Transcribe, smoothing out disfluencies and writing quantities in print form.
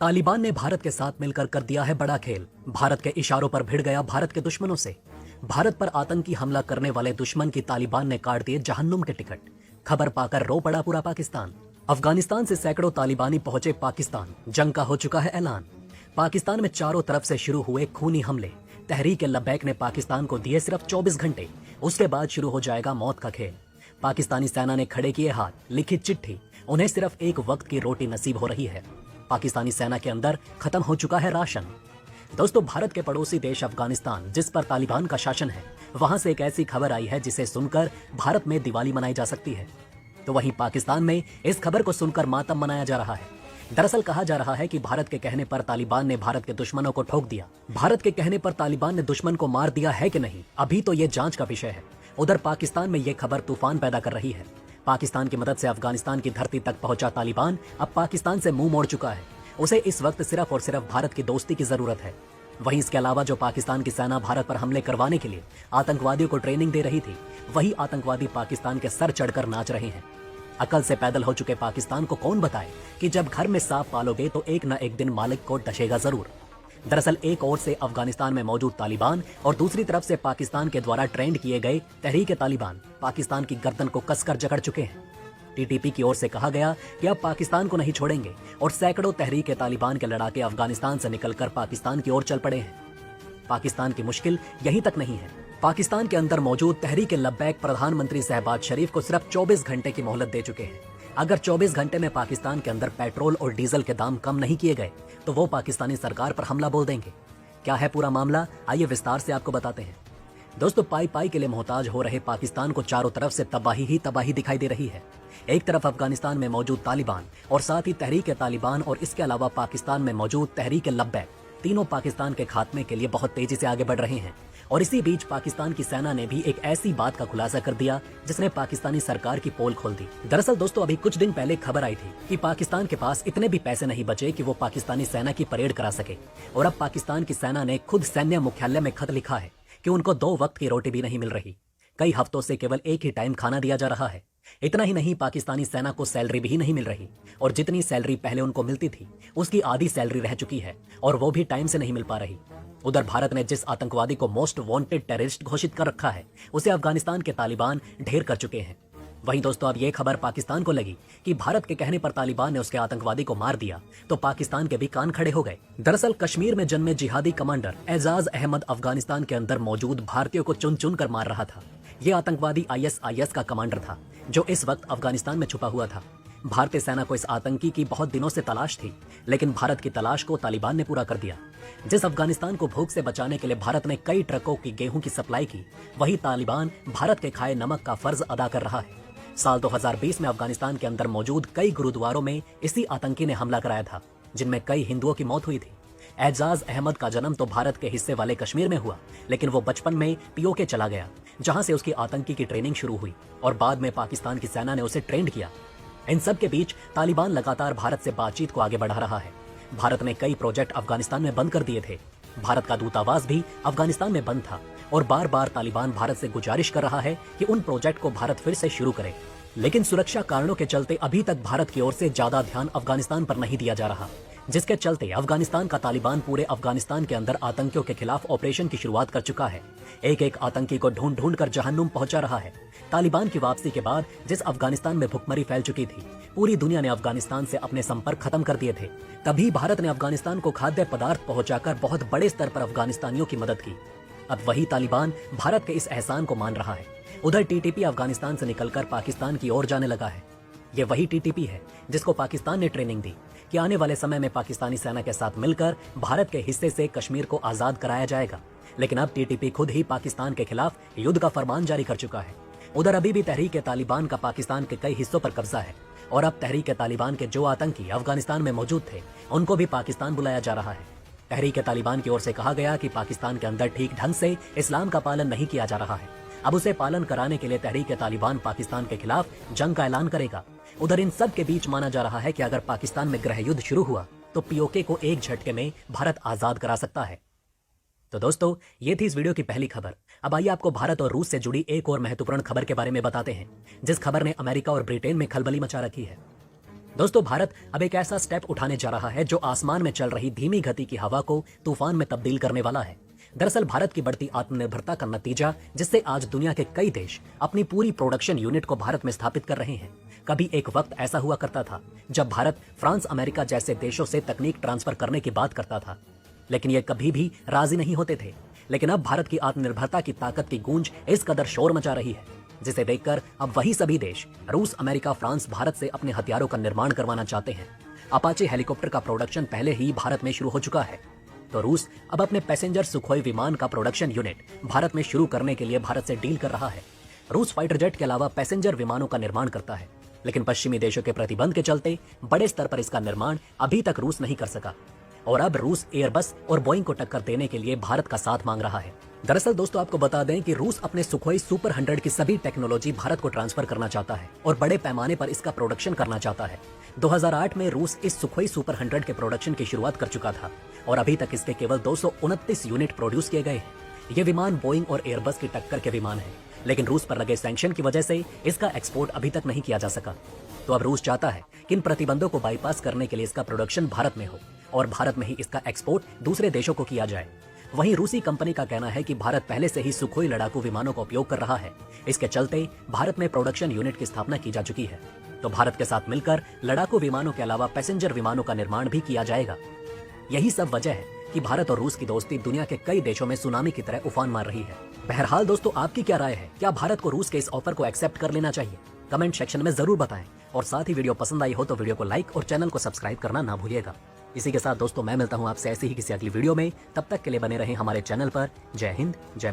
तालिबान ने भारत के साथ मिलकर कर दिया है बड़ा खेल। भारत के इशारों पर भिड़ गया भारत के दुश्मनों से। भारत पर आतंकी हमला करने वाले दुश्मन की तालिबान ने काट दिए जहन्नुम के टिकट। खबर पाकर रो पड़ा पूरा पाकिस्तान। अफगानिस्तान से सैकड़ों तालिबानी पहुंचे पाकिस्तान। जंग का हो चुका है ऐलान। पाकिस्तान में चारों तरफ से शुरू हुए खूनी हमले। तहरीक लब्बैक ने पाकिस्तान को दिए सिर्फ 24 घंटे। उसके बाद शुरू हो जाएगा मौत का खेल। पाकिस्तानी सेना ने खड़े किए हाथ, लिखी चिट्ठी। उन्हें सिर्फ एक वक्त की रोटी नसीब हो रही है। पाकिस्तानी सेना के अंदर खत्म हो चुका है राशन। दोस्तों, भारत के पड़ोसी देश अफगानिस्तान, जिस पर तालिबान का शासन है, वहां से एक ऐसी खबर आई है जिसे सुनकर भारत में दिवाली मनाई जा सकती है। तो वहीं पाकिस्तान में इस खबर को सुनकर मातम मनाया जा रहा है। दरअसल कहा जा रहा है कि भारत के कहने पर तालिबान ने भारत के दुश्मनों को ठोक दिया। भारत के कहने पर तालिबान ने दुश्मन को मार दिया है कि नहीं, अभी तो ये जांच का विषय है। उधर पाकिस्तान में ये खबर तूफान पैदा कर रही है। पाकिस्तान की मदद से अफगानिस्तान की धरती तक पहुंचा तालिबान अब पाकिस्तान से मुंह मोड़ चुका है। उसे इस वक्त सिर्फ और सिर्फ भारत की दोस्ती की जरूरत है। वहीं इसके अलावा जो पाकिस्तान की सेना भारत पर हमले करवाने के लिए आतंकवादियों को ट्रेनिंग दे रही थी, वही आतंकवादी पाकिस्तान के सर चढ़कर नाच रहे हैं। अकल से पैदल हो चुके पाकिस्तान को कौन बताए कि जब घर में सांप पालोगे तो एक न एक दिन मालिक को डसेगा जरूर। दरअसल एक ओर से अफगानिस्तान में मौजूद तालिबान और दूसरी तरफ से पाकिस्तान के द्वारा ट्रेंड किए गए तहरीक तालिबान पाकिस्तान की गर्दन को कसकर जकड़ चुके हैं। टीटीपी की ओर से कहा गया कि अब पाकिस्तान को नहीं छोड़ेंगे और सैकड़ों तहरीक तालिबान के लड़ाके अफगानिस्तान से निकलकर पाकिस्तान की ओर चल पड़े हैं। पाकिस्तान की मुश्किल यहीं तक नहीं है। पाकिस्तान के अंदर मौजूद तहरीक लब्बैक प्रधानमंत्री शहबाज शरीफ को सिर्फ 24 घंटे की मोहलत दे चुके हैं। अगर 24 घंटे में पाकिस्तान के अंदर पेट्रोल और डीजल के दाम कम नहीं किए गए तो वो पाकिस्तानी सरकार पर हमला बोल देंगे। क्या है पूरा मामला, आइए विस्तार से आपको बताते हैं। दोस्तों, पाई पाई के लिए मोहताज हो रहे पाकिस्तान को चारों तरफ से तबाही ही तबाही दिखाई दे रही है। एक तरफ अफगानिस्तान में मौजूद तालिबान और साथ ही तहरीक तालिबान और इसके अलावा पाकिस्तान में मौजूद तहरीक लब्बैक, तीनों पाकिस्तान के खात्मे के लिए बहुत तेजी से आगे बढ़ रहे हैं। और इसी बीच पाकिस्तान की सेना ने भी एक ऐसी बात का खुलासा कर दिया जिसने पाकिस्तानी सरकार की पोल खोल दी। दरअसल दोस्तों, अभी कुछ दिन पहले खबर आई थी कि पाकिस्तान के पास इतने भी पैसे नहीं बचे कि वो पाकिस्तानी सेना की परेड करा सके। और अब पाकिस्तान की सेना ने खुद सैन्य मुख्यालय में खत लिखा है कि उनको 2 वक्त की रोटी भी नहीं मिल रही। कई हफ्तों से केवल एक ही टाइम खाना दिया जा रहा है। इतना ही नहीं, पाकिस्तानी सेना को सैलरी भी नहीं मिल रही और जितनी सैलरी पहले उनको मिलती थी उसकी आधी सैलरी रह चुकी है और वो भी टाइम से नहीं मिल पा रही। उधर भारत ने जिस आतंकवादी को मोस्ट वांटेड टेररिस्ट घोषित कर रखा है उसे अफगानिस्तान के तालिबान ढेर कर चुके हैं। वहीं दोस्तों, अब ये खबर पाकिस्तान को लगी कि भारत के कहने पर तालिबान ने उसके आतंकवादी को मार दिया तो पाकिस्तान के भी कान खड़े हो गए। दरअसल कश्मीर में जन्मे जिहादी कमांडर एजाज अहमद अफगानिस्तान के अंदर मौजूद भारतीयों को चुन चुन कर मार रहा था। ये आतंकवादी ISIS का कमांडर था जो इस वक्त अफगानिस्तान में छुपा हुआ था। भारतीय सेना को इस आतंकी की बहुत दिनों से तलाश थी, लेकिन भारत की तलाश को तालिबान ने पूरा कर दिया। जिस अफगानिस्तान को भूख से बचाने के लिए भारत ने कई ट्रकों की गेहूं की सप्लाई की, वही तालिबान भारत के खाए नमक का फर्ज अदा कर रहा है। साल 2020 में अफगानिस्तान के अंदर मौजूद कई गुरुद्वारों में इसी आतंकी ने हमला कराया था, जिनमें कई हिंदुओं की मौत हुई थी। एजाज अहमद का जन्म तो भारत के हिस्से वाले कश्मीर में हुआ, लेकिन वो बचपन में POK चला गया, जहां से उसकी आतंकी की ट्रेनिंग शुरू हुई और बाद में पाकिस्तान की सेना ने उसे ट्रेंड किया। इन सब के बीच तालिबान लगातार भारत से बातचीत को आगे बढ़ा रहा है। भारत ने कई प्रोजेक्ट अफगानिस्तान में बंद कर दिए थे। भारत का दूतावास भी अफगानिस्तान में बंद था और बार बार तालिबान भारत से गुजारिश कर रहा है कि उन प्रोजेक्ट को भारत फिर से शुरू करे, लेकिन सुरक्षा कारणों के चलते अभी तक भारत की ओर से ज्यादा ध्यान अफगानिस्तान पर नहीं दिया जा रहा, जिसके चलते अफगानिस्तान का तालिबान पूरे अफगानिस्तान के अंदर आतंकियों के खिलाफ ऑपरेशन की शुरुआत कर चुका है। एक एक आतंकी को ढूंढ ढूंढ कर जहन्नुम पहुंचा रहा है। तालिबान की वापसी के बाद जिस अफगानिस्तान में भुखमरी फैल चुकी थी, पूरी दुनिया ने अफगानिस्तान से अपने संपर्क खत्म कर दिए थे। तभी भारत ने अफगानिस्तान को खाद्य पदार्थ पहुंचाकर बहुत बड़े स्तर पर अफगानिस्तानियों की मदद की। अब वही तालिबान भारत के इस एहसान को मान रहा है। उधर TTP अफगानिस्तान से निकलकर पाकिस्तान की ओर जाने लगा है। ये वही TTP है जिसको पाकिस्तान ने ट्रेनिंग दी कि आने वाले समय में पाकिस्तानी सेना के साथ मिलकर भारत के हिस्से से कश्मीर को आजाद कराया जाएगा। लेकिन अब TTP खुद ही पाकिस्तान के खिलाफ युद्ध का फरमान जारी कर चुका है। उधर अभी भी तहरीक तालिबान का पाकिस्तान के कई हिस्सों पर कब्जा है और अब तहरीक तालिबान के जो आतंकी अफगानिस्तान में मौजूद थे उनको भी पाकिस्तान बुलाया जा रहा है। तहरीक तालिबान की ओर से कहा गया कि पाकिस्तान के अंदर ठीक ढंग से इस्लाम का पालन नहीं किया जा रहा है। अब उसे पालन कराने के लिए तहरीक तालिबान पाकिस्तान के खिलाफ जंग का ऐलान करेगा। उधर इन सब के बीच माना जा रहा है कि अगर पाकिस्तान में गृह युद्ध शुरू हुआ तो POK को एक झटके में भारत आजाद करा सकता है। तो दोस्तों, ये थी इस वीडियो की पहली खबर। अब आइए आपको भारत और रूस से जुड़ी एक और महत्वपूर्ण खबर के बारे में बताते हैं, जिस खबर ने अमेरिका और ब्रिटेन में खलबली मचा रखी है। दोस्तों, भारत अब एक ऐसा स्टेप उठाने जा रहा है जो आसमान में चल रही धीमी गति की हवा को तूफान में तब्दील करने वाला है। दरअसल भारत की बढ़ती आत्मनिर्भरता का नतीजा, जिससे आज दुनिया के कई देश अपनी पूरी प्रोडक्शन यूनिट को भारत में स्थापित कर रहे हैं। कभी एक वक्त ऐसा हुआ करता था जब भारत फ्रांस, अमेरिका जैसे देशों से तकनीक ट्रांसफर करने की बात करता था, लेकिन ये कभी भी राजी नहीं होते थे। लेकिन अब भारत की आत्मनिर्भरता की ताकत की गूंज इस कदर शोर मचा रही है, जिसे देखकर अब वही सभी देश रूस, अमेरिका, फ्रांस भारत से अपने हथियारों का निर्माण करवाना चाहते हैं। अपाचे हेलीकॉप्टर का प्रोडक्शन पहले ही भारत में शुरू हो चुका है, तो रूस अब अपने पैसेंजर सुखोई विमान का प्रोडक्शन यूनिट भारत में शुरू करने के लिए भारत से डील कर रहा है। रूस फाइटर जेट के अलावा पैसेंजर विमानों का निर्माण करता है, लेकिन पश्चिमी देशों के प्रतिबंध के चलते बड़े स्तर पर इसका निर्माण अभी तक रूस नहीं कर सका, और अब रूस एयरबस और बोइंग को टक्कर देने के लिए भारत का साथ मांग रहा है। दरअसल दोस्तों, आपको बता दें कि रूस अपने सुखोई सुपर 100 की सभी टेक्नोलॉजी भारत को ट्रांसफर करना चाहता है और बड़े पैमाने पर इसका प्रोडक्शन करना चाहता है। 2008 में रूस इस सुखोई सुपर 100 के प्रोडक्शन की शुरुआत कर चुका था और अभी तक इसके केवल 229 यूनिट प्रोड्यूस किए गए हैं। ये विमान बोइंग और एयरबस की टक्कर के विमान है, लेकिन रूस पर लगे सैंक्शन की वजह से इसका एक्सपोर्ट अभी तक नहीं किया जा सका। तो अब रूस चाहता है कि इन प्रतिबंधों को बाईपास करने के लिए इसका प्रोडक्शन भारत में हो और भारत में ही इसका एक्सपोर्ट दूसरे देशों को किया जाए। वहीं रूसी कंपनी का कहना है कि भारत पहले से ही सुखोई लड़ाकू विमानों का उपयोग कर रहा है। इसके चलते भारत में प्रोडक्शन यूनिट की स्थापना की जा चुकी है, तो भारत के साथ मिलकर लड़ाकू विमानों के अलावा पैसेंजर विमानों का निर्माण भी किया जाएगा। यही सब वजह है कि भारत और रूस की दोस्ती दुनिया के कई देशों में सुनामी की तरह उफान मार रही है। बहरहाल दोस्तों, आपकी क्या राय है? क्या भारत को रूस के इस ऑफर को एक्सेप्ट कर लेना चाहिए? कमेंट सेक्शन में जरूर बताएं, और साथ ही वीडियो पसंद आई हो तो वीडियो को लाइक और चैनल को सब्सक्राइब करना ना भूलिएगा। इसी के साथ दोस्तों, मैं मिलता हूं आपसे ऐसी ही किसी अगली वीडियो में। तब तक के लिए बने रहें हमारे चैनल पर। जय हिंद, जय